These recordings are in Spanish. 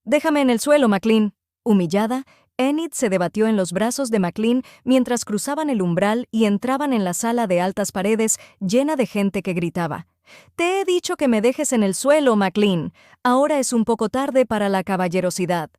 Déjame en el suelo, McLean. Humillada, Enid se debatió en los brazos de McLean mientras cruzaban el umbral y entraban en la sala de altas paredes llena de gente que gritaba. «Te he dicho que me dejes en el suelo, McLean. Ahora es un poco tarde para la caballerosidad».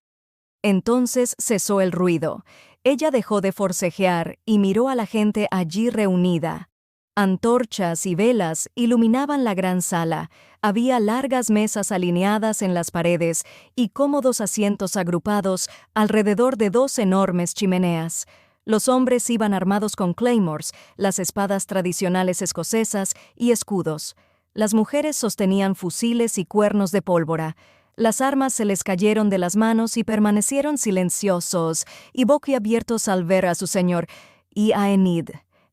Entonces cesó el ruido. Ella dejó de forcejear y miró a la gente allí reunida. Antorchas y velas iluminaban la gran sala. Había largas mesas alineadas en las paredes y cómodos asientos agrupados alrededor de dos enormes chimeneas. Los hombres iban armados con claymores, las espadas tradicionales escocesas y escudos. Las mujeres sostenían fusiles y cuernos de pólvora. Las armas se les cayeron de las manos y permanecieron silenciosos y boquiabiertos al ver a su señor y a Enid.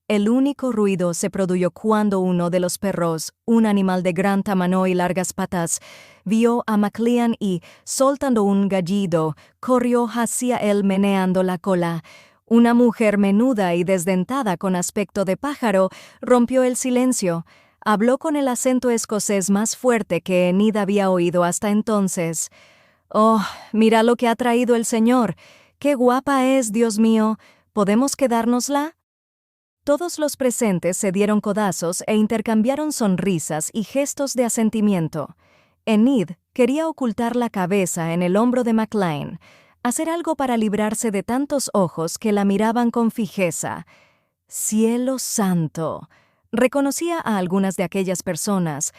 El único ruido se produjo cuando uno de los perros, un animal de gran tamaño y largas patas, vio a McLean y, soltando un gallido, corrió hacia él meneando la cola. Una mujer menuda y desdentada con aspecto de pájaro rompió el silencio. Habló con el acento escocés más fuerte que Enid había oído hasta entonces. «Oh, mira lo que ha traído el señor. ¡Qué guapa es, Dios mío! ¿Podemos quedárnosla?» Todos los presentes se dieron codazos e intercambiaron sonrisas y gestos de asentimiento. Enid quería ocultar la cabeza en el hombro de McLean, hacer algo para librarse de tantos ojos que la miraban con fijeza. ¡Cielo santo! Reconocía a algunas de aquellas personas,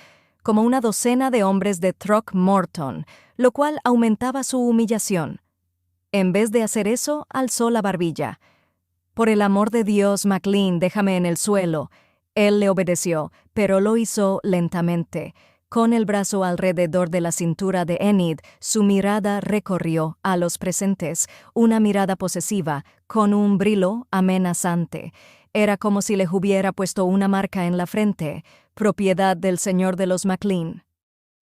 como una docena de hombres de Throckmorton, lo cual aumentaba su humillación. En vez de hacer eso, alzó la barbilla. «Por el amor de Dios, McLean, déjame en el suelo». Él le obedeció, pero lo hizo lentamente. Con el brazo alrededor de la cintura de Enid, su mirada recorrió a los presentes, una mirada posesiva, con un brillo amenazante. Era como si le hubiera puesto una marca en la frente, propiedad del señor de los McLean.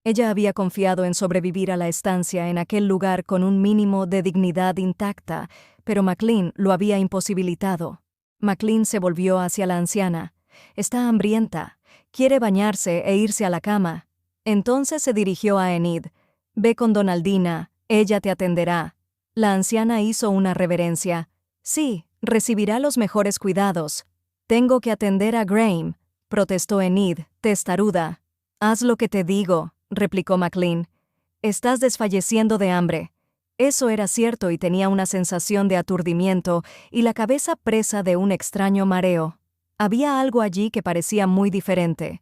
Ella había confiado en sobrevivir a la estancia en aquel lugar con un mínimo de dignidad intacta, pero McLean lo había imposibilitado. McLean se volvió hacia la anciana. «Está hambrienta. Quiere bañarse e irse a la cama». Entonces se dirigió a Enid. «Ve con Donaldina. Ella te atenderá». La anciana hizo una reverencia. «Sí, recibirá los mejores cuidados». «Tengo que atender a Graham», protestó Enid, testaruda. «Haz lo que te digo», replicó McLean. «Estás desfalleciendo de hambre». Eso era cierto y tenía una sensación de aturdimiento y la cabeza presa de un extraño mareo. Había algo allí que parecía muy diferente.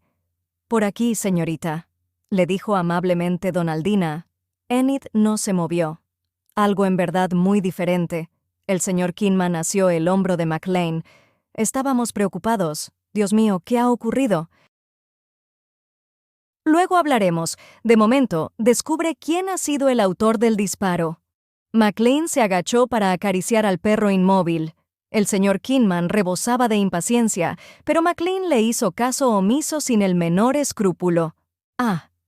«Por aquí, señorita», le dijo amablemente Donaldina. Enid no se movió. Algo en verdad muy diferente. El señor Kinman asió el hombro de McLean. «Estábamos preocupados. Dios mío, ¿qué ha ocurrido?» «Luego hablaremos. De momento, descubre quién ha sido el autor del disparo». McLean se agachó para acariciar al perro inmóvil. El señor Kinman rebosaba de impaciencia, pero McLean le hizo caso omiso sin el menor escrúpulo.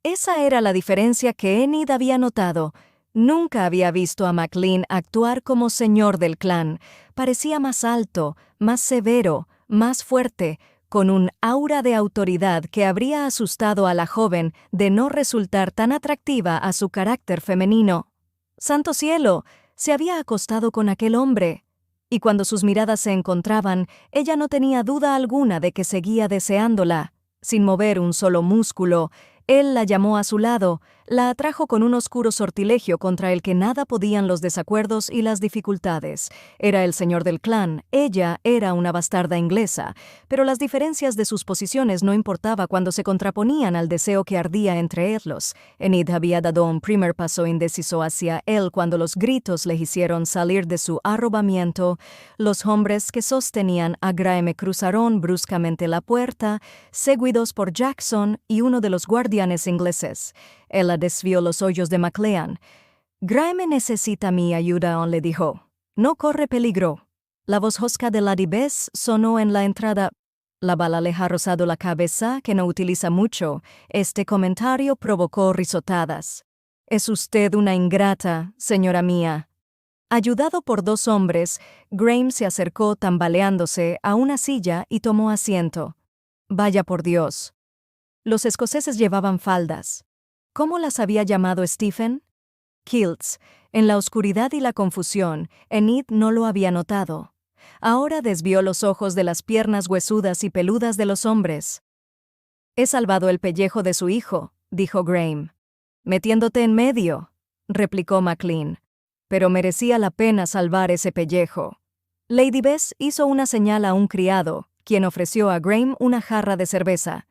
Esa era la diferencia que Enid había notado. Nunca había visto a McLean actuar como señor del clan. Parecía más alto, más severo, más fuerte, con un aura de autoridad que habría asustado a la joven de no resultar tan atractiva a su carácter femenino. ¡Santo cielo! Se había acostado con aquel hombre. Y cuando sus miradas se encontraban, ella no tenía duda alguna de que seguía deseándola. Sin mover un solo músculo, él la llamó a su lado, la atrajo con un oscuro sortilegio contra el que nada podían los desacuerdos y las dificultades. Era el señor del clan, ella era una bastarda inglesa, pero las diferencias de sus posiciones no importaba cuando se contraponían al deseo que ardía entre ellos. Enid había dado un primer paso indeciso hacia él cuando los gritos le hicieron salir de su arrobamiento. Los hombres que sostenían a Graham cruzaron bruscamente la puerta, seguidos por Jackson y uno de los guardianes ingleses. Ella desvió los ojos de McLean. «Graham necesita mi ayuda», le dijo. «No corre peligro». La voz hosca de Lady Bess sonó en la entrada. La bala le ha rozado la cabeza, que no utiliza mucho. Este comentario provocó risotadas. «Es usted una ingrata, señora mía». Ayudado por dos hombres, Graham se acercó tambaleándose a una silla y tomó asiento. «Vaya por Dios». Los escoceses llevaban faldas. ¿Cómo las había llamado Stephen? kilts. En la oscuridad y la confusión, Enid no lo había notado. Ahora desvió los ojos de las piernas huesudas y peludas de los hombres. «He salvado el pellejo de su hijo», dijo Graham. «Metiéndote en medio», replicó McLean. «Pero merecía la pena salvar ese pellejo». Lady Bess hizo una señal a un criado, quien ofreció a Graham una jarra de cerveza.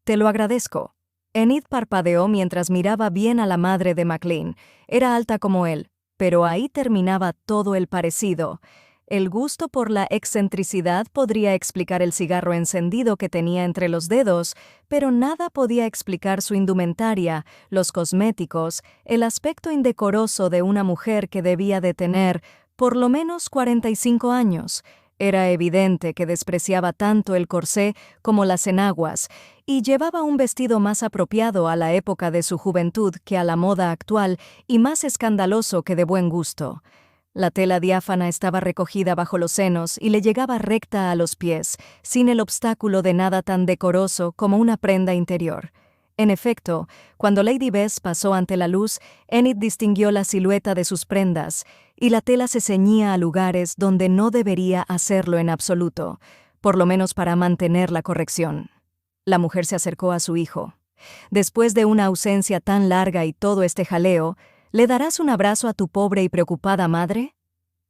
«Te lo agradezco». Enid parpadeó mientras miraba bien a la madre de McLean. Era alta como él, pero ahí terminaba todo el parecido. El gusto por la excentricidad podría explicar el cigarro encendido que tenía entre los dedos, pero nada podía explicar su indumentaria, los cosméticos, el aspecto indecoroso de una mujer que debía de tener por lo menos 45 años. Era evidente que despreciaba tanto el corsé como las enaguas, y llevaba un vestido más apropiado a la época de su juventud que a la moda actual y más escandaloso que de buen gusto. La tela diáfana estaba recogida bajo los senos y le llegaba recta a los pies, sin el obstáculo de nada tan decoroso como una prenda interior. En efecto, cuando Lady Bess pasó ante la luz, Enid distinguió la silueta de sus prendas, y la tela se ceñía a lugares donde no debería hacerlo en absoluto, por lo menos para mantener la corrección. La mujer se acercó a su hijo. «Después de una ausencia tan larga y todo este jaleo, ¿le darás un abrazo a tu pobre y preocupada madre?»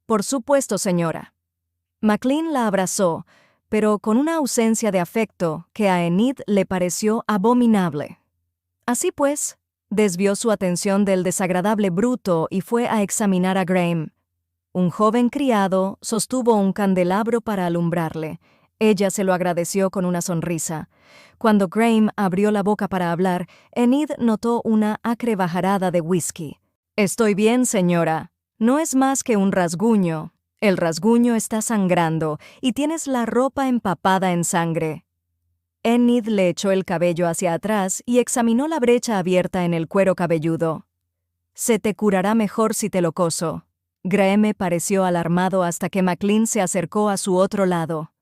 «Por supuesto, señora». McLean la abrazó, pero con una ausencia de afecto que a Enid le pareció abominable. Así pues, desvió su atención del desagradable bruto y fue a examinar a Graham. Un joven criado sostuvo un candelabro para alumbrarle. Ella se lo agradeció con una sonrisa. Cuando Graham abrió la boca para hablar, Enid notó una acre bajarada de whisky. «Estoy bien, señora. No es más que un rasguño. El rasguño está sangrando y tienes la ropa empapada en sangre». Enid le echó el cabello hacia atrás y examinó la brecha abierta en el cuero cabelludo. «Se te curará mejor si te lo coso». Graham pareció alarmado hasta que McLean se acercó a su otro lado.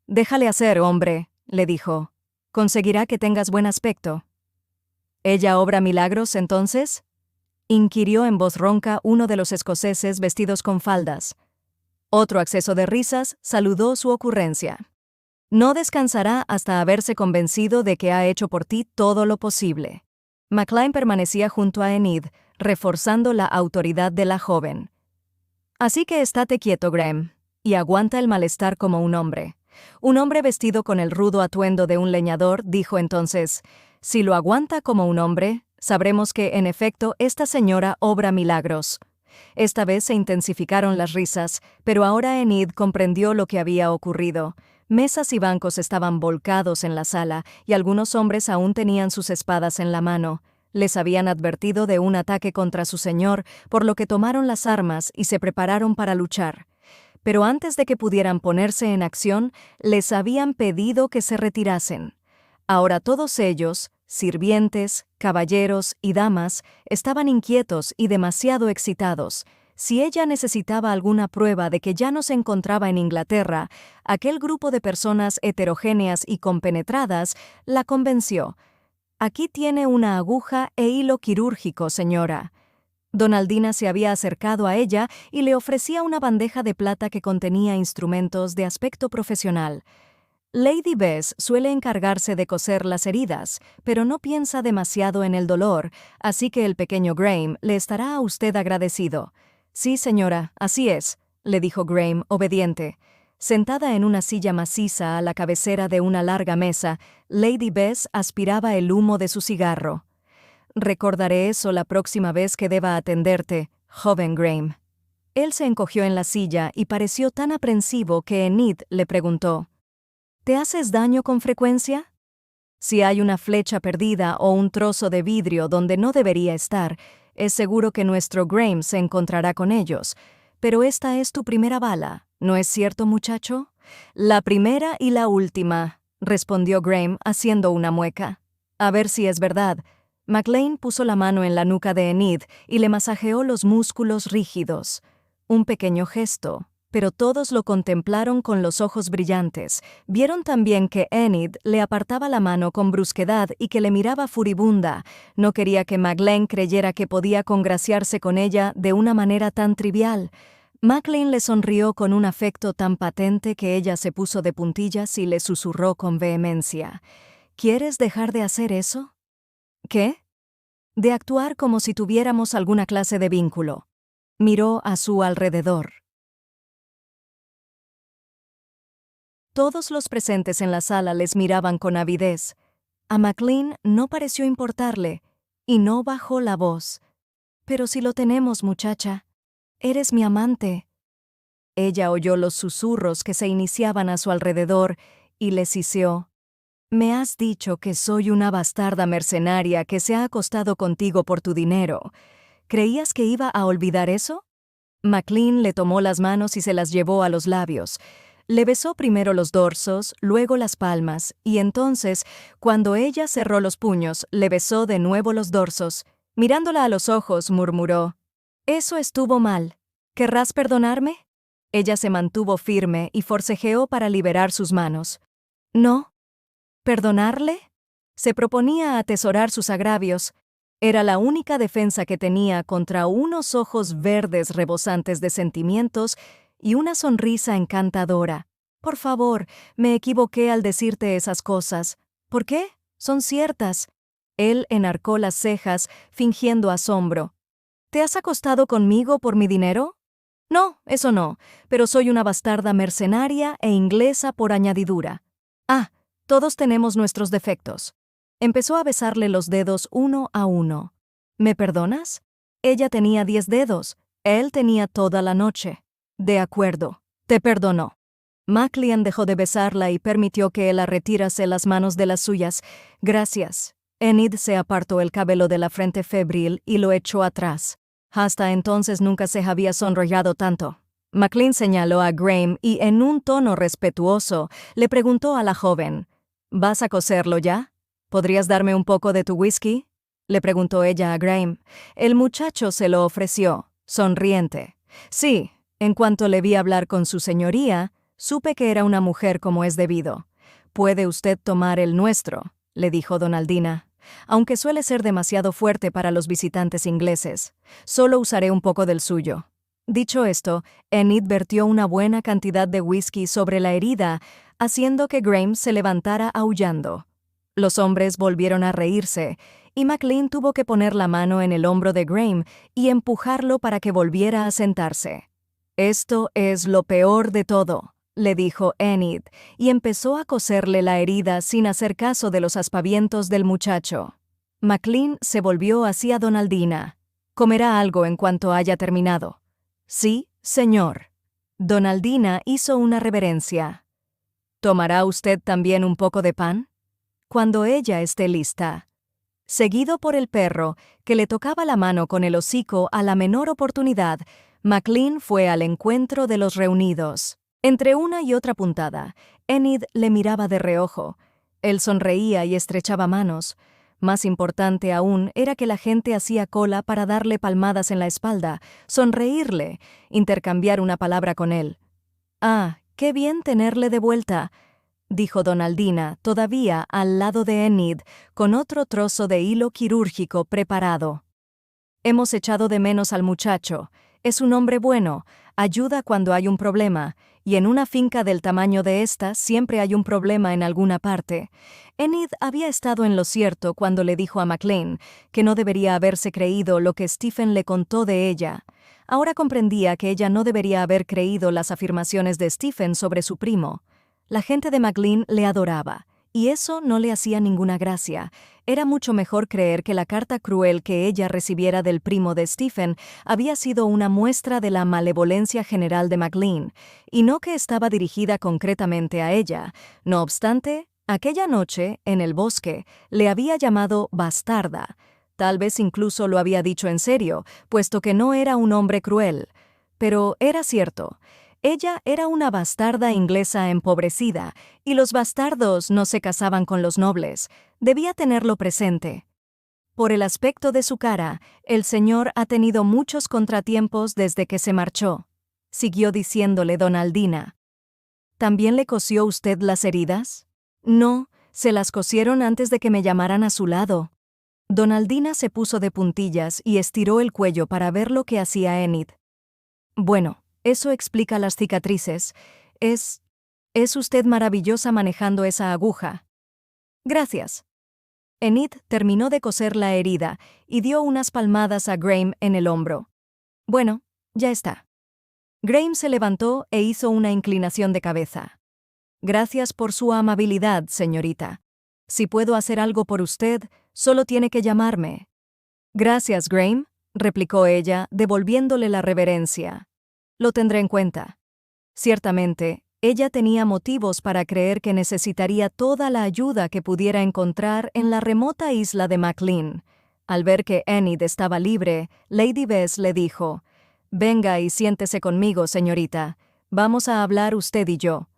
«Déjale hacer, hombre», le dijo. «Conseguirá que tengas buen aspecto». «¿Ella obra milagros, entonces?», inquirió en voz ronca uno de los escoceses vestidos con faldas. Otro acceso de risas saludó su ocurrencia. «No descansará hasta haberse convencido de que ha hecho por ti todo lo posible». McLean permanecía junto a Enid, reforzando la autoridad de la joven. «Así que estate quieto, Graham, y aguanta el malestar como un hombre». Un hombre vestido con el rudo atuendo de un leñador dijo entonces: «Si lo aguanta como un hombre, sabremos que, en efecto, esta señora obra milagros». Esta vez se intensificaron las risas, pero ahora Enid comprendió lo que había ocurrido. Mesas y bancos estaban volcados en la sala, y algunos hombres aún tenían sus espadas en la mano. Les habían advertido de un ataque contra su señor, por lo que tomaron las armas y se prepararon para luchar. Pero antes de que pudieran ponerse en acción, les habían pedido que se retirasen. Ahora todos ellos, sirvientes, caballeros y damas, estaban inquietos y demasiado excitados. Si ella necesitaba alguna prueba de que ya no se encontraba en Inglaterra, aquel grupo de personas heterogéneas y compenetradas la convenció. «Aquí tiene una aguja e hilo quirúrgico, señora». Donaldina se había acercado a ella y le ofrecía una bandeja de plata que contenía instrumentos de aspecto profesional. Lady Bess suele encargarse de coser las heridas, pero no piensa demasiado en el dolor, así que el pequeño Graham le estará a usted agradecido. «Sí, señora, así es», le dijo Graham, obediente. Sentada en una silla maciza a la cabecera de una larga mesa, Lady Bess aspiraba el humo de su cigarro. «Recordaré eso la próxima vez que deba atenderte, joven Graham». Él se encogió en la silla y pareció tan aprensivo que Enid le preguntó: «¿Te haces daño con frecuencia?» Si hay una flecha perdida o un trozo de vidrio donde no debería estar, es seguro que nuestro Graham se encontrará con ellos. Pero esta es tu primera bala, ¿no es cierto, muchacho? «La primera y la última», respondió Graham haciendo una mueca. «A ver si es verdad». McLean puso la mano en la nuca de Enid y le masajeó los músculos rígidos. Un pequeño gesto, pero todos lo contemplaron con los ojos brillantes. Vieron también que Enid le apartaba la mano con brusquedad y que le miraba furibunda. No quería que Maclean creyera que podía congraciarse con ella de una manera tan trivial. Maclean le sonrió con un afecto tan patente que ella se puso de puntillas y le susurró con vehemencia: ¿Quieres dejar de hacer eso? ¿Qué? De actuar como si tuviéramos alguna clase de vínculo. Miró a su alrededor. Todos los presentes en la sala les miraban con avidez. A Maclean no pareció importarle, y no bajó la voz. «Pero si lo tenemos, muchacha. Eres mi amante». Ella oyó los susurros que se iniciaban a su alrededor y le siseó: «Me has dicho que soy una bastarda mercenaria que se ha acostado contigo por tu dinero. ¿Creías que iba a olvidar eso?» Maclean le tomó las manos y se las llevó a los labios. Le besó primero los dorsos, luego las palmas, y entonces, cuando ella cerró los puños, le besó de nuevo los dorsos. Mirándola a los ojos, murmuró: «Eso estuvo mal. ¿Querrás perdonarme?» Ella se mantuvo firme y forcejeó para liberar sus manos. «No». ¿Perdonarle? Se proponía atesorar sus agravios. Era la única defensa que tenía contra unos ojos verdes rebosantes de sentimientos y una sonrisa encantadora. «Por favor, me equivoqué al decirte esas cosas». «¿Por qué? Son ciertas». Él enarcó las cejas, fingiendo asombro. «¿Te has acostado conmigo por mi dinero?» «No, eso no, pero soy una bastarda mercenaria e inglesa por añadidura». «Ah, todos tenemos nuestros defectos». Empezó a besarle los dedos uno a uno. «¿Me perdonas?» Ella tenía 10 dedos, él tenía toda la noche. «De acuerdo, te perdonó». Maclean dejó de besarla y permitió que él la retirase las manos de las suyas. «Gracias». Enid se apartó el cabello de la frente febril y lo echó atrás. Hasta entonces nunca se había sonrojado tanto. Maclean señaló a Graham y en un tono respetuoso le preguntó a la joven: «¿Vas a coserlo ya? ¿Podrías darme un poco de tu whisky?», le preguntó ella a Graham. El muchacho se lo ofreció, sonriente. «Sí, en cuanto le vi hablar con su señoría, supe que era una mujer como es debido». «Puede usted tomar el nuestro», le dijo Donaldina, «aunque suele ser demasiado fuerte para los visitantes ingleses. Solo usaré un poco del suyo». Dicho esto, Enid vertió una buena cantidad de whisky sobre la herida, haciendo que Graham se levantara aullando. Los hombres volvieron a reírse, y Maclean tuvo que poner la mano en el hombro de Graham y empujarlo para que volviera a sentarse. «Esto es lo peor de todo», le dijo Enid, y empezó a coserle la herida sin hacer caso de los aspavientos del muchacho. Maclean se volvió hacia Donaldina. «¿Comerá algo en cuanto haya terminado?» «Sí, señor». Donaldina hizo una reverencia. «¿Tomará usted también un poco de pan?» «Cuando ella esté lista». Seguido por el perro, que le tocaba la mano con el hocico a la menor oportunidad, Maclean fue al encuentro de los reunidos. Entre una y otra puntada, Enid le miraba de reojo. Él sonreía y estrechaba manos. Más importante aún era que la gente hacía cola para darle palmadas en la espalda, sonreírle, intercambiar una palabra con él. «Ah, qué bien tenerle de vuelta», dijo Donaldina, todavía al lado de Enid, con otro trozo de hilo quirúrgico preparado. «Hemos echado de menos al muchacho. Es un hombre bueno, ayuda cuando hay un problema, y en una finca del tamaño de esta siempre hay un problema en alguna parte». Enid había estado en lo cierto cuando le dijo a Maclean que no debería haberse creído lo que Stephen le contó de ella. Ahora comprendía que ella no debería haber creído las afirmaciones de Stephen sobre su primo. La gente de Maclean le adoraba, y eso no le hacía ninguna gracia. Era mucho mejor creer que la carta cruel que ella recibiera del primo de Stephen había sido una muestra de la malevolencia general de Maclean, y no que estaba dirigida concretamente a ella. No obstante, aquella noche, en el bosque, le había llamado bastarda. Tal vez incluso lo había dicho en serio, puesto que no era un hombre cruel. Pero era cierto. Ella era una bastarda inglesa empobrecida, y los bastardos no se casaban con los nobles. Debía tenerlo presente. Por el aspecto de su cara, el señor ha tenido muchos contratiempos desde que se marchó. siguió diciéndole Donaldina. ¿También le cosió usted las heridas? No, se las cosieron antes de que me llamaran a su lado. Donaldina se puso de puntillas y estiró el cuello para ver lo que hacía Enid. Bueno, eso explica las cicatrices. Es usted maravillosa manejando esa aguja. Gracias. Enid terminó de coser la herida y dio unas palmadas a Graham en el hombro. Bueno, ya está. Graham se levantó e hizo una inclinación de cabeza. Gracias por su amabilidad, señorita. Si puedo hacer algo por usted, solo tiene que llamarme. Gracias, Graham, replicó ella, devolviéndole la reverencia. Lo tendré en cuenta. Ciertamente, ella tenía motivos para creer que necesitaría toda la ayuda que pudiera encontrar en la remota isla de McLean. Al ver que Enid estaba libre, Lady Bess le dijo: «Venga y siéntese conmigo, señorita. Vamos a hablar usted y yo».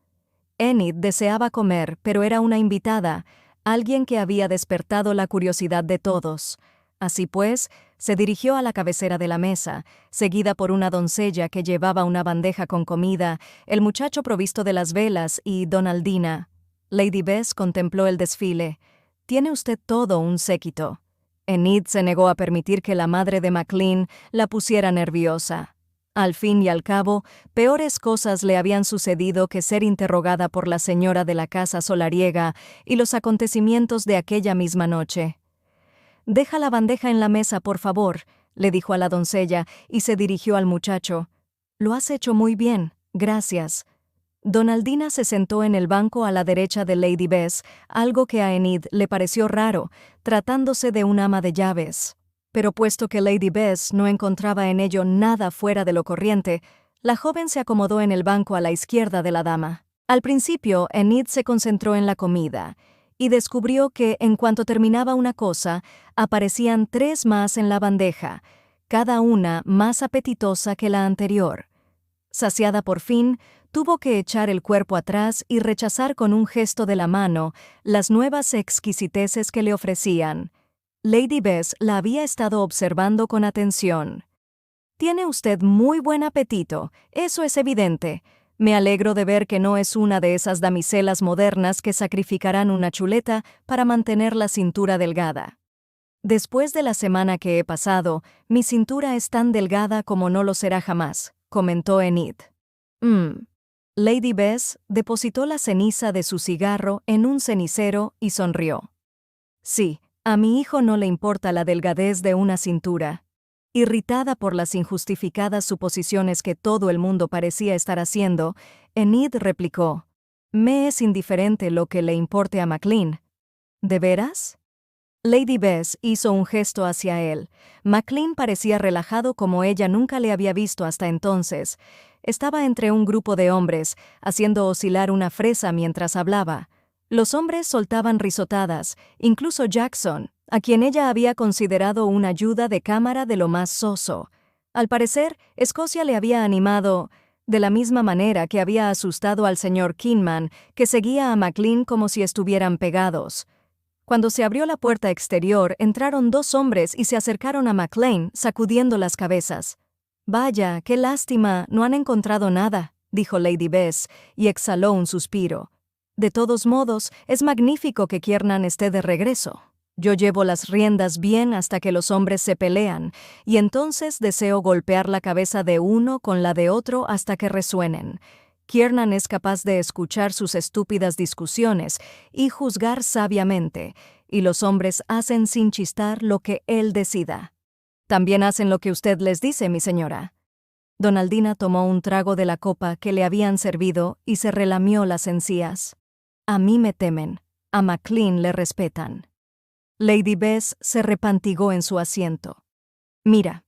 Enid deseaba comer, pero era una invitada, alguien que había despertado la curiosidad de todos. Así pues, se dirigió a la cabecera de la mesa, seguida por una doncella que llevaba una bandeja con comida, el muchacho provisto de las velas y Donaldina. Lady Bess contempló el desfile. «Tiene usted todo un séquito». Enid se negó a permitir que la madre de McLean la pusiera nerviosa. Al fin y al cabo, peores cosas le habían sucedido que ser interrogada por la señora de la casa solariega y los acontecimientos de aquella misma noche. «Deja la bandeja en la mesa, por favor», le dijo a la doncella y se dirigió al muchacho. «Lo has hecho muy bien, gracias». Donaldina se sentó en el banco a la derecha de Lady Bess, algo que a Enid le pareció raro, tratándose de un ama de llaves. Pero puesto que Lady Bess no encontraba en ello nada fuera de lo corriente, la joven se acomodó en el banco a la izquierda de la dama. Al principio, Enid se concentró en la comida, y descubrió que, en cuanto terminaba una cosa, aparecían 3 más en la bandeja, cada una más apetitosa que la anterior. Saciada por fin, tuvo que echar el cuerpo atrás y rechazar con un gesto de la mano las nuevas exquisiteces que le ofrecían. Lady Bess la había estado observando con atención. «Tiene usted muy buen apetito, eso es evidente. Me alegro de ver que no es una de esas damiselas modernas que sacrificarán una chuleta para mantener la cintura delgada. Después de la semana que he pasado, mi cintura es tan delgada como no lo será jamás», comentó Enid. Lady Bess depositó la ceniza de su cigarro en un cenicero y sonrió. «Sí, a mi hijo no le importa la delgadez de una cintura». Irritada por las injustificadas suposiciones que todo el mundo parecía estar haciendo, Enid replicó: «Me es indiferente lo que le importe a McLean». «¿De veras?». Lady Bess hizo un gesto hacia él. McLean parecía relajado como ella nunca le había visto hasta entonces. Estaba entre un grupo de hombres, haciendo oscilar una fresa mientras hablaba. Los hombres soltaban risotadas, incluso Jackson, a quien ella había considerado una ayuda de cámara de lo más soso. Al parecer, Escocia le había animado, de la misma manera que había asustado al señor Kinman, que seguía a McLean como si estuvieran pegados. Cuando se abrió la puerta exterior, entraron 2 hombres y se acercaron a McLean, sacudiendo las cabezas. «Vaya, qué lástima, no han encontrado nada», dijo Lady Bess, y exhaló un suspiro. «De todos modos, es magnífico que Kiernan esté de regreso. Yo llevo las riendas bien hasta que los hombres se pelean, y entonces deseo golpear la cabeza de uno con la de otro hasta que resuenen. Kiernan es capaz de escuchar sus estúpidas discusiones y juzgar sabiamente, y los hombres hacen sin chistar lo que él decida». «También hacen lo que usted les dice, mi señora». Donaldina tomó un trago de la copa que le habían servido y se relamió las encías. «A mí me temen, a McLean le respetan». Lady Bess se repantigó en su asiento. «Mira,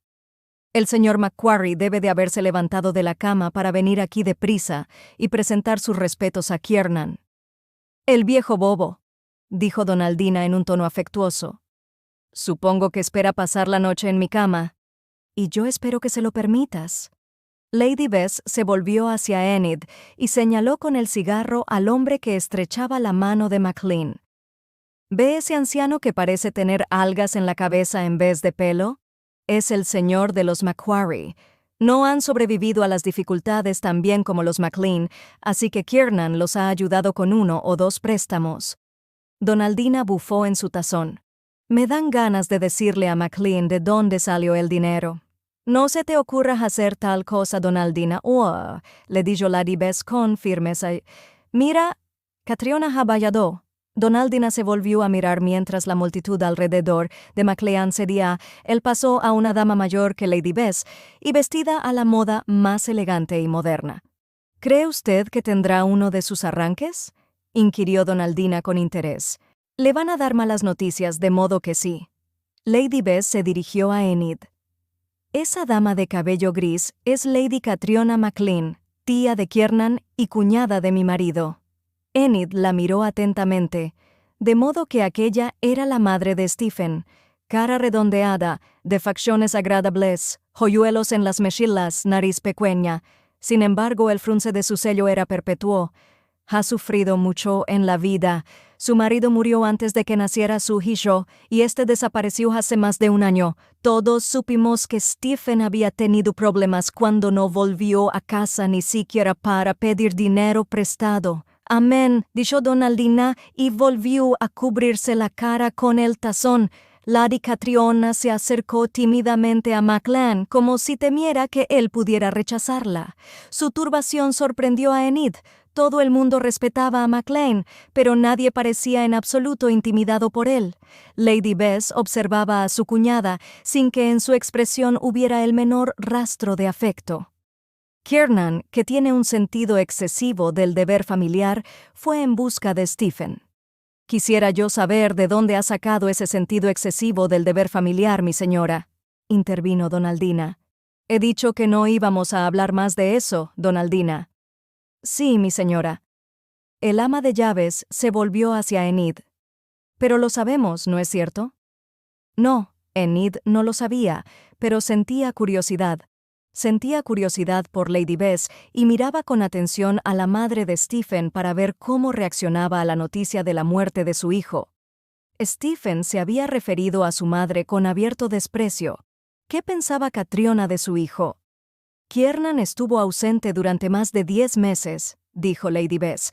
el señor Macquarie debe de haberse levantado de la cama para venir aquí deprisa y presentar sus respetos a Kiernan». «El viejo bobo», dijo Donaldina en un tono afectuoso. «Supongo que espera pasar la noche en mi cama». «Y yo espero que se lo permitas». Lady Bess se volvió hacia Enid y señaló con el cigarro al hombre que estrechaba la mano de McLean. «¿Ve ese anciano que parece tener algas en la cabeza en vez de pelo? Es el señor de los Macquarie. No han sobrevivido a las dificultades tan bien como los McLean, así que Kiernan los ha ayudado con 1 o 2 préstamos. Donaldina bufó en su tazón. Me dan ganas de decirle a McLean de dónde salió el dinero. No se te ocurra hacer tal cosa, Donaldina. Le dijo Lady Bess con firmeza. Mira, Catriona Habayadó. Donaldina se volvió a mirar mientras la multitud alrededor de McLean cedía el paso a una dama mayor que Lady Bess y vestida a la moda más elegante y moderna. ¿Cree usted que tendrá uno de sus arranques?, inquirió Donaldina con interés. Le van a dar malas noticias, de modo que sí. Lady Bess se dirigió a Enid. Esa dama de cabello gris es Lady Catriona McLean, tía de Kiernan y cuñada de mi marido. Enid la miró atentamente, de modo que aquella era la madre de Stephen, cara redondeada, de facciones agradables, joyuelos en las mejillas, nariz pequeña. Sin embargo, el frunce de su ceño era perpetuo. Ha sufrido mucho en la vida. Su marido murió antes de que naciera su hijo, y este desapareció hace más de 1 año. Todos supimos que Stephen había tenido problemas cuando no volvió a casa ni siquiera para pedir dinero prestado. Amén, dijo Donaldina, y volvió a cubrirse la cara con el tazón. Lady Catriona se acercó tímidamente a McLean, como si temiera que él pudiera rechazarla. Su turbación sorprendió a Enid. Todo el mundo respetaba a McLean, pero nadie parecía en absoluto intimidado por él. Lady Bess observaba a su cuñada, sin que en su expresión hubiera el menor rastro de afecto. Kiernan, que tiene un sentido excesivo del deber familiar, fue en busca de Stephen. «Quisiera yo saber de dónde ha sacado ese sentido excesivo del deber familiar, mi señora», intervino Donaldina. «He dicho que no íbamos a hablar más de eso, Donaldina». «Sí, mi señora». El ama de llaves se volvió hacia Enid. «Pero lo sabemos, ¿no es cierto?» No, Enid no lo sabía, pero sentía curiosidad. Sentía curiosidad por Lady Bess y miraba con atención a la madre de Stephen para ver cómo reaccionaba a la noticia de la muerte de su hijo. Stephen se había referido a su madre con abierto desprecio. ¿Qué pensaba Catriona de su hijo? Kiernan estuvo ausente durante más de 10 meses, dijo Lady Bess.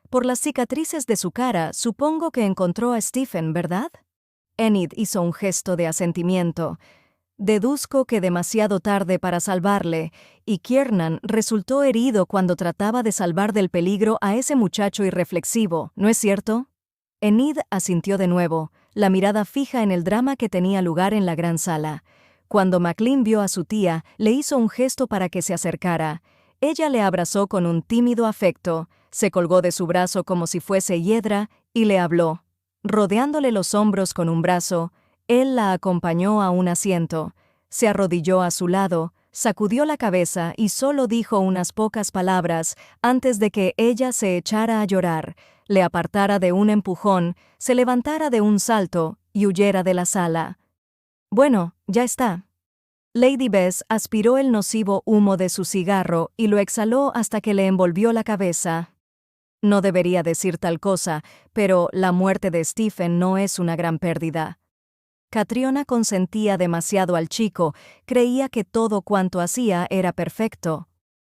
Por las cicatrices de su cara, supongo que encontró a Stephen, ¿verdad? Enid hizo un gesto de asentimiento. Deduzco que demasiado tarde para salvarle, y Kiernan resultó herido cuando trataba de salvar del peligro a ese muchacho irreflexivo, ¿no es cierto? Enid asintió de nuevo, la mirada fija en el drama que tenía lugar en la gran sala. Cuando McLean vio a su tía, le hizo un gesto para que se acercara. Ella le abrazó con un tímido afecto, se colgó de su brazo como si fuese hiedra y le habló. Rodeándole los hombros con un brazo, él la acompañó a un asiento, se arrodilló a su lado, sacudió la cabeza y solo dijo unas pocas palabras antes de que ella se echara a llorar, le apartara de un empujón, se levantara de un salto y huyera de la sala. Bueno, ya está. Lady Bess aspiró el nocivo humo de su cigarro y lo exhaló hasta que le envolvió la cabeza. No debería decir tal cosa, pero la muerte de Stephen no es una gran pérdida. Catriona consentía demasiado al chico, creía que todo cuanto hacía era perfecto.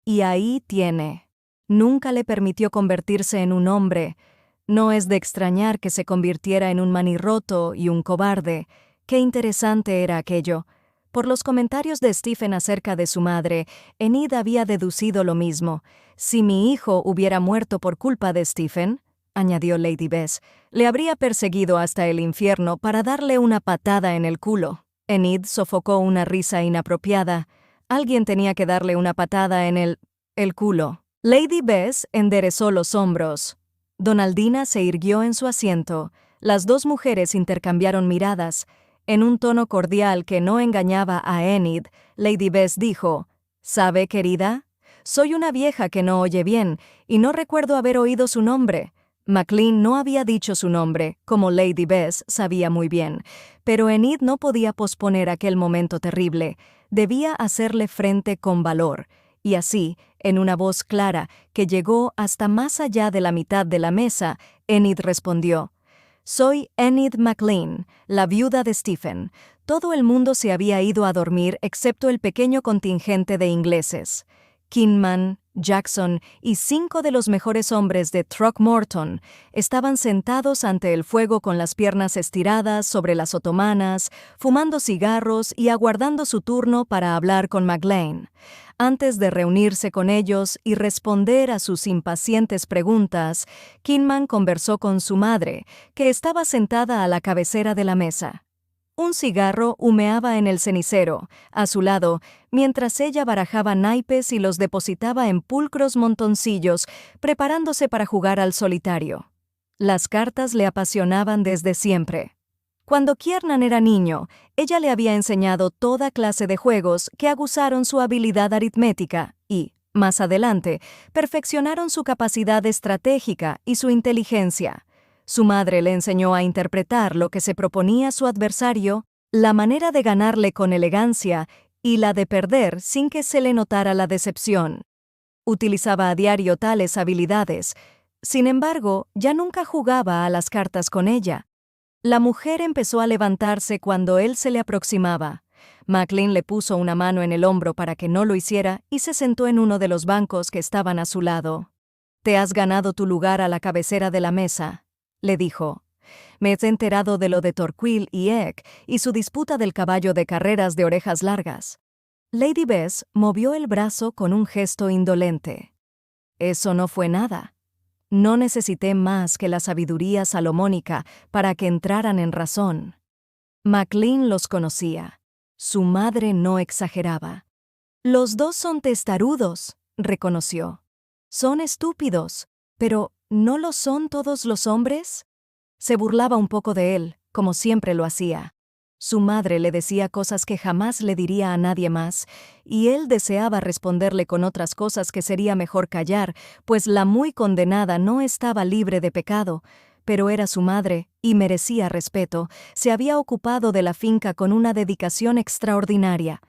Y ahí tiene. Nunca le permitió convertirse en un hombre. No es de extrañar que se convirtiera en un manirroto y un cobarde. Qué interesante era aquello. Por los comentarios de Stephen acerca de su madre, Enid había deducido lo mismo. Si mi hijo hubiera muerto por culpa de Stephen, añadió Lady Bess, le habría perseguido hasta el infierno para darle una patada en el culo. Enid sofocó una risa inapropiada. Alguien tenía que darle una patada en el culo. Lady Bess enderezó los hombros. Donaldina se irguió en su asiento. Las dos mujeres intercambiaron miradas. En un tono cordial que no engañaba a Enid, Lady Bess dijo, «¿Sabe, querida? Soy una vieja que no oye bien, y no recuerdo haber oído su nombre». McLean no había dicho su nombre, como Lady Bess sabía muy bien, pero Enid no podía posponer aquel momento terrible. Debía hacerle frente con valor. Y así, en una voz clara, que llegó hasta más allá de la mitad de la mesa, Enid respondió, «Soy Enid McLean, la viuda de Stephen. Todo el mundo se había ido a dormir excepto el pequeño contingente de ingleses. Kinman, Jackson y 5 de los mejores hombres de Throckmorton estaban sentados ante el fuego con las piernas estiradas sobre las otomanas, fumando cigarros y aguardando su turno para hablar con McLean. Antes de reunirse con ellos y responder a sus impacientes preguntas, Kinman conversó con su madre, que estaba sentada a la cabecera de la mesa. Un cigarro humeaba en el cenicero, a su lado, mientras ella barajaba naipes y los depositaba en pulcros montoncillos, preparándose para jugar al solitario. Las cartas le apasionaban desde siempre. Cuando Kiernan era niño, ella le había enseñado toda clase de juegos que aguzaron su habilidad aritmética y, más adelante, perfeccionaron su capacidad estratégica y su inteligencia. Su madre le enseñó a interpretar lo que se proponía su adversario, la manera de ganarle con elegancia y la de perder sin que se le notara la decepción. Utilizaba a diario tales habilidades. Sin embargo, ya nunca jugaba a las cartas con ella. La mujer empezó a levantarse cuando él se le aproximaba. McLean le puso una mano en el hombro para que no lo hiciera y se sentó en uno de los bancos que estaban a su lado. «Te has ganado tu lugar a la cabecera de la mesa», le dijo. «Me he enterado de lo de Torquil y Egg y su disputa del caballo de carreras de orejas largas». Lady Bess movió el brazo con un gesto indolente. «Eso no fue nada. No necesité más que la sabiduría salomónica para que entraran en razón». McLean los conocía. Su madre no exageraba. «Los dos son testarudos», reconoció. «Son estúpidos, pero ¿no lo son todos los hombres?». Se burlaba un poco de él, como siempre lo hacía. Su madre le decía cosas que jamás le diría a nadie más, y él deseaba responderle con otras cosas que sería mejor callar, pues la muy condenada no estaba libre de pecado, pero era su madre, y merecía respeto. Se había ocupado de la finca con una dedicación extraordinaria.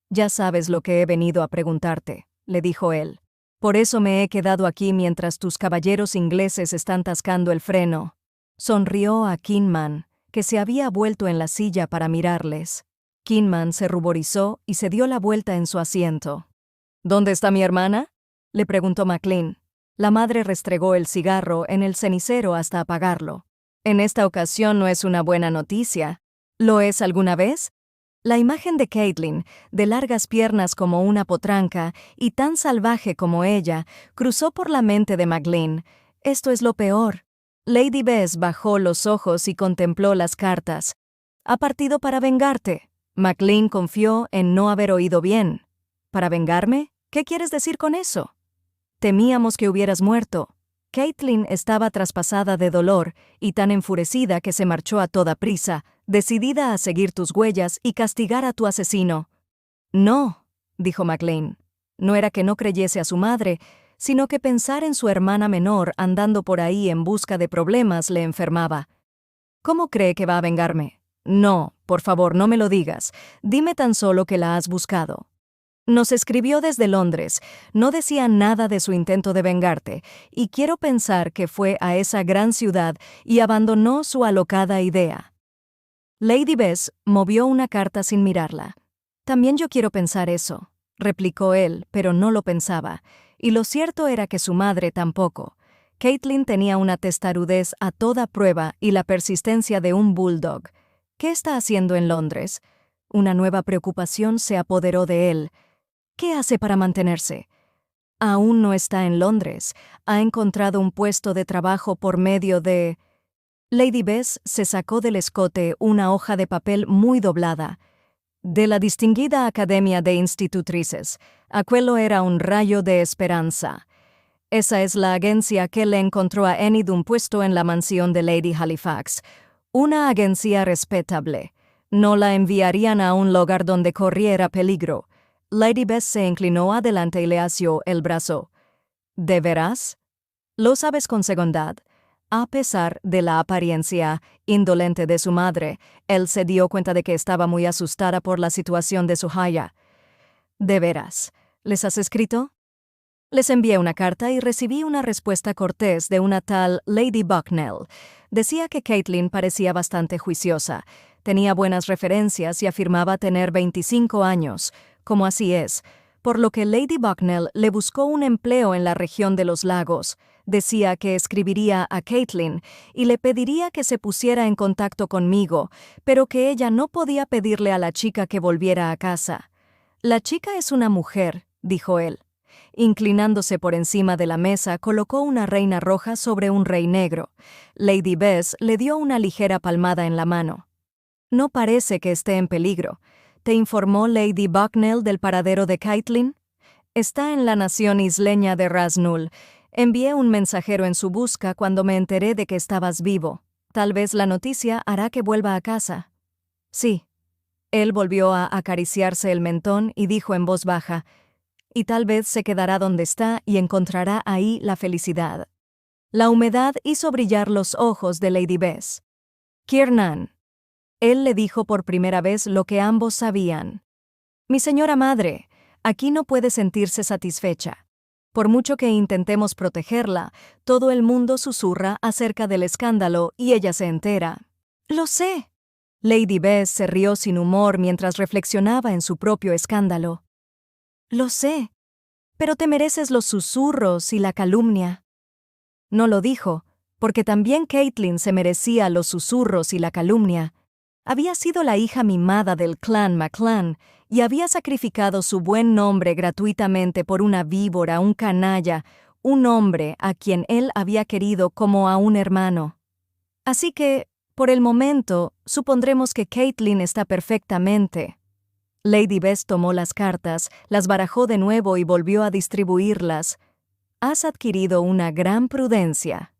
«Ya sabes lo que he venido a preguntarte», le dijo él. «Por eso me he quedado aquí mientras tus caballeros ingleses están tascando el freno». Sonrió a Kinman, que se había vuelto en la silla para mirarles. Kinman se ruborizó y se dio la vuelta en su asiento. «¿Dónde está mi hermana?», le preguntó McLean. La madre restregó el cigarro en el cenicero hasta apagarlo. «En esta ocasión no es una buena noticia. ¿Lo es alguna vez?». La imagen de Caitlin, de largas piernas como una potranca y tan salvaje como ella, cruzó por la mente de McLean. «Esto es lo peor». Lady Bess bajó los ojos y contempló las cartas. «Ha partido para vengarte». McLean confió en no haber oído bien. «¿Para vengarme? ¿Qué quieres decir con eso?». «Temíamos que hubieras muerto». Caitlin estaba traspasada de dolor y tan enfurecida que se marchó a toda prisa, decidida a seguir tus huellas y castigar a tu asesino. «No», dijo McLean. No era que no creyese a su madre, sino que pensar en su hermana menor andando por ahí en busca de problemas le enfermaba. «¿Cómo cree que va a vengarme?». «No, por favor, no me lo digas. Dime tan solo que la has buscado». «Nos escribió desde Londres. No decía nada de su intento de vengarte, y quiero pensar que fue a esa gran ciudad y abandonó su alocada idea». Lady Bess movió una carta sin mirarla. «También yo quiero pensar eso», replicó él, pero no lo pensaba. Y lo cierto era que su madre tampoco. Caitlin tenía una testarudez a toda prueba y la persistencia de un bulldog. ¿Qué está haciendo en Londres? Una nueva preocupación se apoderó de él. ¿Qué hace para mantenerse? Aún no está en Londres. Ha encontrado un puesto de trabajo por medio de... Lady Bess se sacó del escote una hoja de papel muy doblada. «De la distinguida Academia de Institutrices. Aquello era un rayo de esperanza. Esa es la agencia que le encontró a Enid un puesto en la mansión de Lady Halifax. Una agencia respetable. No la enviarían a un lugar donde corriera peligro». Lady Bess se inclinó adelante y le asió el brazo. «¿De veras? Lo sabes con seguridad». A pesar de la apariencia indolente de su madre, él se dio cuenta de que estaba muy asustada por la situación de su hija. «¿De veras? ¿Les has escrito?». «Les envié una carta y recibí una respuesta cortés de una tal Lady Bucknell. Decía que Caitlin parecía bastante juiciosa. Tenía buenas referencias y afirmaba tener 25 años, como así es, por lo que Lady Bucknell le buscó un empleo en la región de los lagos. Decía que escribiría a Caitlin y le pediría que se pusiera en contacto conmigo, pero que ella no podía pedirle a la chica que volviera a casa. «La chica es una mujer», dijo él. Inclinándose por encima de la mesa, colocó una reina roja sobre un rey negro. Lady Bess le dio una ligera palmada en la mano. «No parece que esté en peligro. ¿Te informó Lady Bucknell del paradero de Caitlin? Está en la nación isleña de Rasnul. Envié un mensajero en su busca cuando me enteré de que estabas vivo. Tal vez la noticia hará que vuelva a casa». «Sí». Él volvió a acariciarse el mentón y dijo en voz baja, «y tal vez se quedará donde está y encontrará ahí la felicidad». La humedad hizo brillar los ojos de Lady Bess. «Kiernan». Él le dijo por primera vez lo que ambos sabían. «Mi señora madre, aquí no puede sentirse satisfecha. Por mucho que intentemos protegerla, todo el mundo susurra acerca del escándalo y ella se entera». «Lo sé». Lady Bess se rió sin humor mientras reflexionaba en su propio escándalo. «Lo sé, pero te mereces los susurros y la calumnia». No lo dijo, porque también Caitlin se merecía los susurros y la calumnia. Había sido la hija mimada del clan McClan y había sacrificado su buen nombre gratuitamente por una víbora, un canalla, un hombre a quien él había querido como a un hermano. Así que, por el momento, supondremos que Caitlin está perfectamente. Lady Bess tomó las cartas, las barajó de nuevo y volvió a distribuirlas. «Has adquirido una gran prudencia».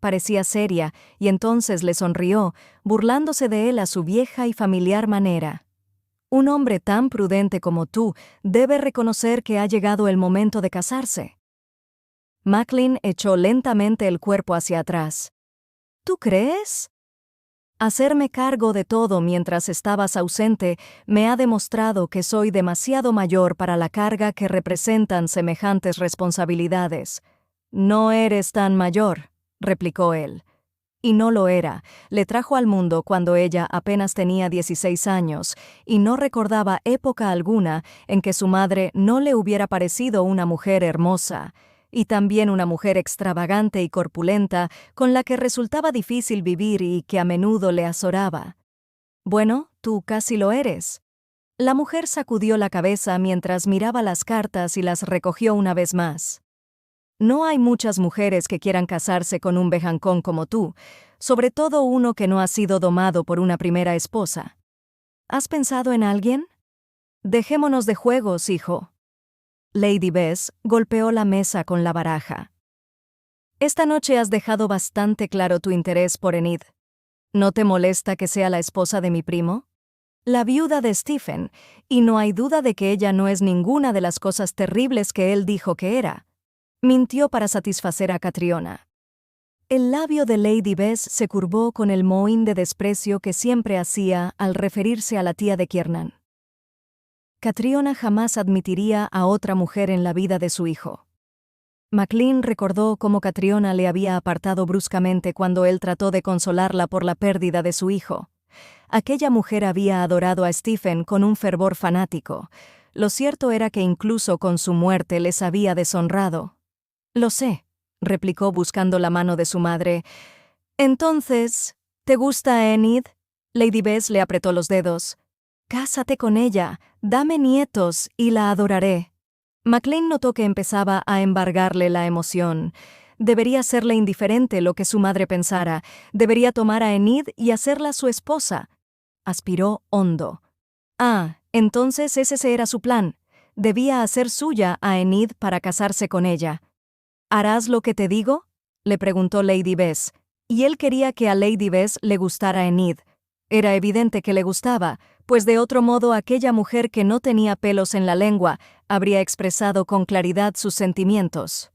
Parecía seria, y entonces le sonrió, burlándose de él a su vieja y familiar manera. «Un hombre tan prudente como tú debe reconocer que ha llegado el momento de casarse». Macklin echó lentamente el cuerpo hacia atrás. «¿Tú crees?» «Hacerme cargo de todo mientras estabas ausente me ha demostrado que soy demasiado mayor para la carga que representan semejantes responsabilidades». «No eres tan mayor», replicó él. Y no lo era. Le trajo al mundo cuando ella apenas tenía 16 años y no recordaba época alguna en que su madre no le hubiera parecido una mujer hermosa, y también una mujer extravagante y corpulenta con la que resultaba difícil vivir y que a menudo le azoraba. «Bueno, tú casi lo eres». La mujer sacudió la cabeza mientras miraba las cartas y las recogió una vez más. «No hay muchas mujeres que quieran casarse con un bejancón como tú, sobre todo uno que no ha sido domado por una primera esposa. ¿Has pensado en alguien? Dejémonos de juegos, hijo». Lady Bess golpeó la mesa con la baraja. «Esta noche has dejado bastante claro tu interés por Enid. ¿No te molesta que sea la esposa de mi primo? La viuda de Stephen, y no hay duda de que ella no es ninguna de las cosas terribles que él dijo que era». Mintió para satisfacer a Catriona. El labio de Lady Bess se curvó con el mohín de desprecio que siempre hacía al referirse a la tía de Kiernan. Catriona jamás admitiría a otra mujer en la vida de su hijo. Maclean recordó cómo Catriona le había apartado bruscamente cuando él trató de consolarla por la pérdida de su hijo. Aquella mujer había adorado a Stephen con un fervor fanático. Lo cierto era que incluso con su muerte les había deshonrado. «Lo sé», replicó buscando la mano de su madre. «Entonces, ¿te gusta Enid?» Lady Bess le apretó los dedos. «Cásate con ella, dame nietos y la adoraré». Maclean notó que empezaba a embargarle la emoción. Debería serle indiferente lo que su madre pensara. Debería tomar a Enid y hacerla su esposa. Aspiró hondo. Ah, entonces ese era su plan. Debía hacer suya a Enid para casarse con ella. «¿Harás lo que te digo?», le preguntó Lady Bess, y él quería que a Lady Bess le gustara Enid. Era evidente que le gustaba, pues de otro modo aquella mujer que no tenía pelos en la lengua habría expresado con claridad sus sentimientos.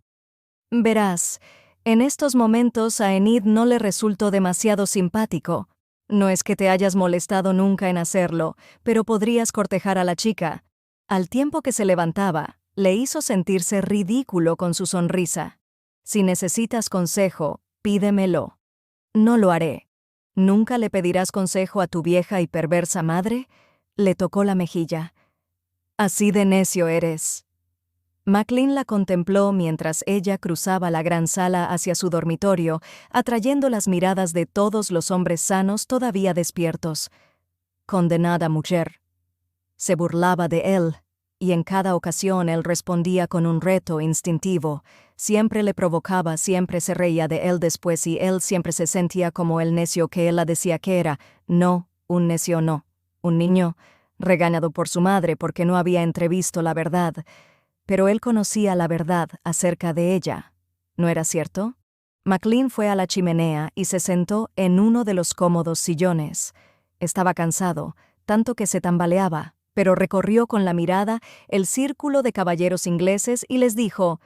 «Verás, en estos momentos a Enid no le resultó demasiado simpático. No es que te hayas molestado nunca en hacerlo, pero podrías cortejar a la chica». Al tiempo que se levantaba, le hizo sentirse ridículo con su sonrisa. «Si necesitas consejo, pídemelo». «No lo haré». ¿Nunca le pedirás consejo a tu vieja y perversa madre? Le tocó la mejilla. Así de necio eres. McLean la contempló mientras ella cruzaba la gran sala hacia su dormitorio, atrayendo las miradas de todos los hombres sanos todavía despiertos. Condenada mujer. Se burlaba de él, y en cada ocasión él respondía con un reto instintivo. Siempre le provocaba, siempre se reía de él después y él siempre se sentía como el necio que él la decía que era. No, un necio no. Un niño, regañado por su madre porque no había entrevisto la verdad. Pero él conocía la verdad acerca de ella. ¿No era cierto? McLean fue a la chimenea y se sentó en uno de los cómodos sillones. Estaba cansado, tanto que se tambaleaba, pero recorrió con la mirada el círculo de caballeros ingleses y les dijo: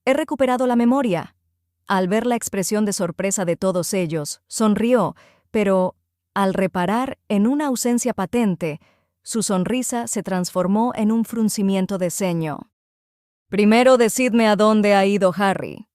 «He recuperado la memoria». Al ver la expresión de sorpresa de todos ellos, sonrió, pero, al reparar en una ausencia patente, su sonrisa se transformó en un fruncimiento de ceño. «Primero decidme a dónde ha ido Harry».